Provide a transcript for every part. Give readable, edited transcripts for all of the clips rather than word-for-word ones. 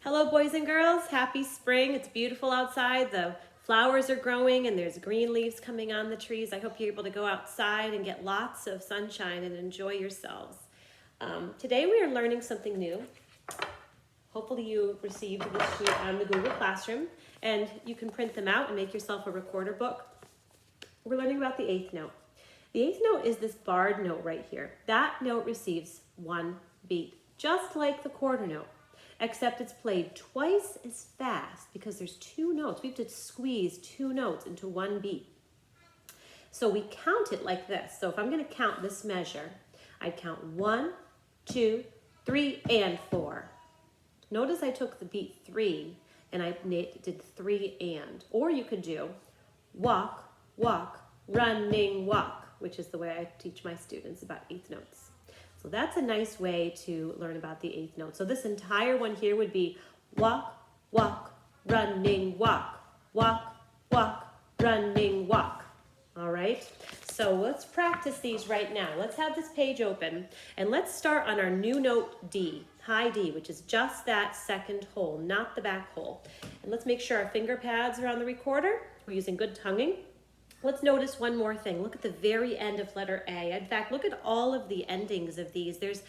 Hello, boys and girls. Happy spring. It's beautiful outside. The flowers are growing and there's green leaves coming on the trees. I hope you're able to go outside and get lots of sunshine and enjoy yourselves. Today we are learning something new. Hopefully you received this sheet on the Google Classroom and you can print them out and make yourself a recorder book. We're learning about the eighth note. The eighth note is this barred note right here. That note receives one beat, just like the quarter note, except it's played twice as fast because there's two notes. We have to squeeze two notes into one beat. So we count it like this. So if I'm going to count this measure, I'd count 1, 2, 3, and 4. Notice I took the beat 3 and I did 3 and. Or you could do walk, walk, running, walk, which is the way I teach my students about eighth notes. So that's a nice way to learn about the eighth note. So this entire one here would be walk, walk, running, walk, walk, walk, running, walk. All right, so let's practice these right now. Let's have this page open and let's start on our new note D, high D, which is just that second hole, not the back hole. And let's make sure our finger pads are on the recorder. We're using good tonguing. Let's notice one more thing. Look at the very end of letter A. In fact, look at all of the endings of these. There's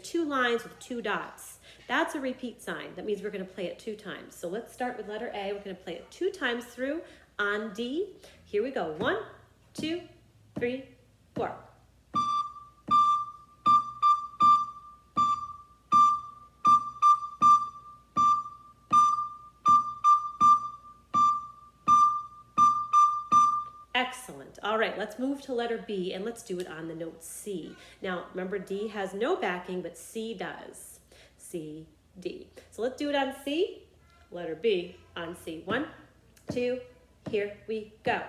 two lines with two dots. That's a repeat sign. That means we're going to play it 2 times. So let's start with letter A. We're going to play it 2 times through on D. Here we go. 1, 2, 3, 4. Excellent. All right, let's move to letter B and let's do it on the note C. Now, remember D has no backing, but C does. C, D. So let's do it on C. Letter B on C. 1, 2, here we go.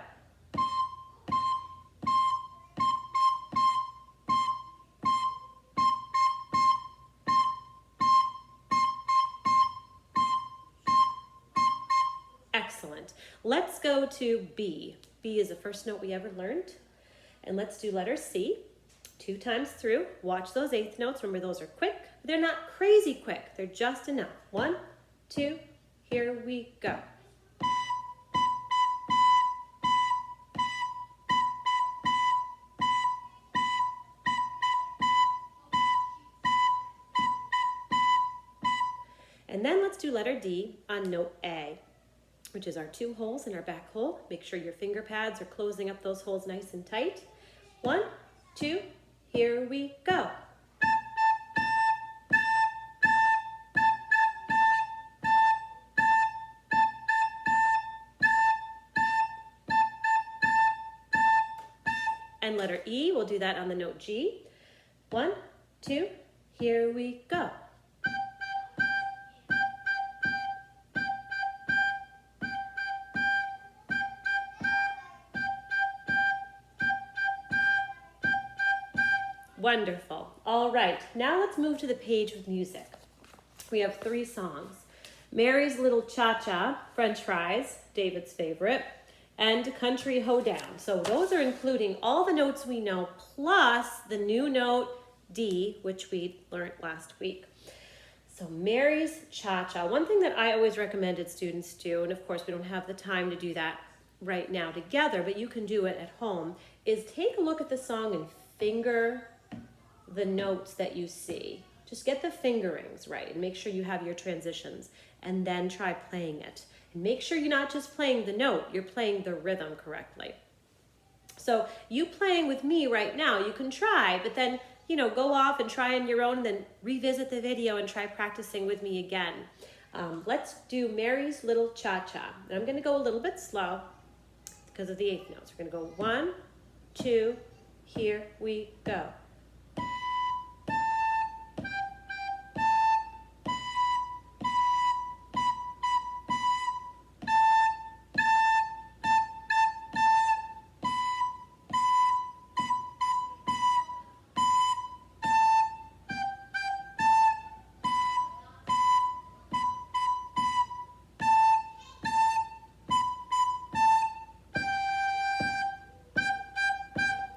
Excellent. Let's go to B. B is the first note we ever learned. And let's do letter C 2 times through. Watch those eighth notes. Remember, those are quick. They're not crazy quick. They're just enough. 1, 2, here we go. And then let's do letter D on note A, which is our 2 holes in our back hole. Make sure your finger pads are closing up those holes nice and tight. 1, 2, here we go. And letter E, we'll do that on the note G. 1, 2, here we go. Wonderful. All right, now let's move to the page with music. We have 3 songs. Mary's Little Cha-Cha, French Fries, David's favorite, and Country Hoedown. So those are including all the notes we know, plus the new note D, which we learned last week. So Mary's Cha-Cha. One thing that I always recommended students do, and of course we don't have the time to do that right now together, but you can do it at home, is take a look at the song and finger the notes that you see. Just get the fingerings right and make sure you have your transitions and then try playing it. And make sure you're not just playing the note, you're playing the rhythm correctly. So you playing with me right now, you can try, but then, go off and try on your own and then revisit the video and try practicing with me again. Let's do Mary's Little Cha-Cha. And I'm gonna go a little bit slow because of the eighth notes. We're gonna go 1, 2, here we go.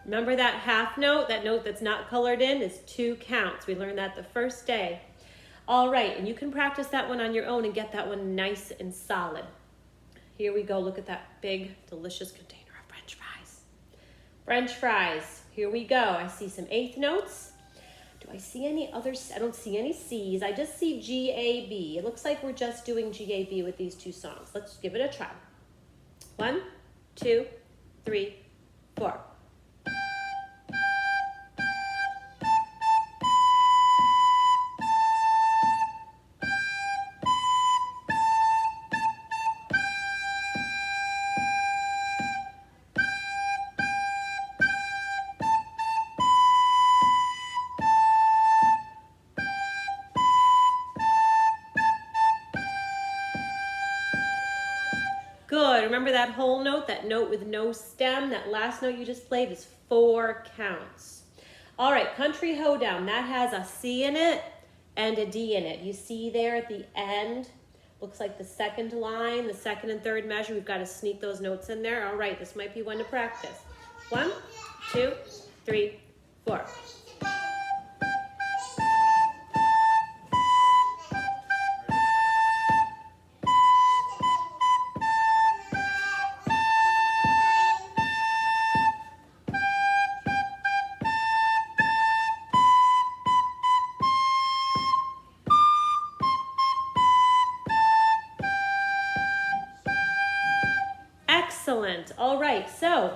Remember that half note, that note that's not colored in, is 2 counts. We learned that the first day. All right, and you can practice that one on your own and get that one nice and solid. Here we go. Look at that big, delicious container of French fries. French fries. Here we go. I see some eighth notes. Do I see any others? I don't see any C's. I just see G-A-B. It looks like we're just doing G-A-B with these two songs. Let's give it a try. 1, 2, 3, 4. Good. Remember that whole note, that note with no stem, that last note you just played is 4 counts. All right, Country Hoedown. That has a C in it and a D in it. You see there at the end, looks like the second line, the second and third measure. We've got to sneak those notes in there. All right, this might be one to practice. 1, 2, 3, 4. Excellent. All right, so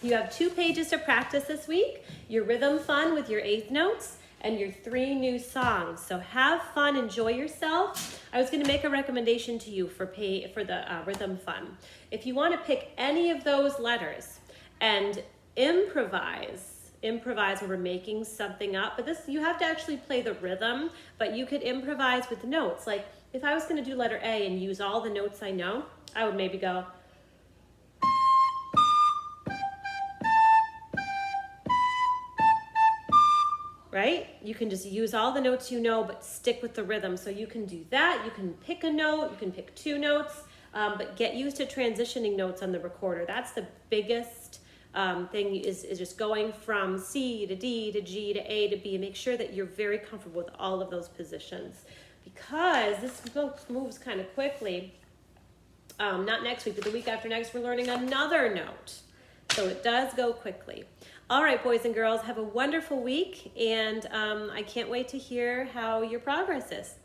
you have 2 pages to practice this week, your rhythm fun with your eighth notes and your 3 new songs. So have fun, enjoy yourself. I was going to make a recommendation to you for the rhythm fun. If you want to pick any of those letters and improvise when we're making something up, but this, you have to actually play the rhythm, but you could improvise with notes. Like if I was going to do letter A and use all the notes I know, I would maybe go, right? You can just use all the notes you know, but stick with the rhythm. So you can do that. You can pick a note. You can pick 2 notes, but get used to transitioning notes on the recorder. That's the biggest thing is just going from C to D to G to A to B. Make sure that you're very comfortable with all of those positions because this book moves kind of quickly. Not next week, but the week after next, we're learning another note. So it does go quickly. All right, boys and girls, have a wonderful week, and I can't wait to hear how your progress is.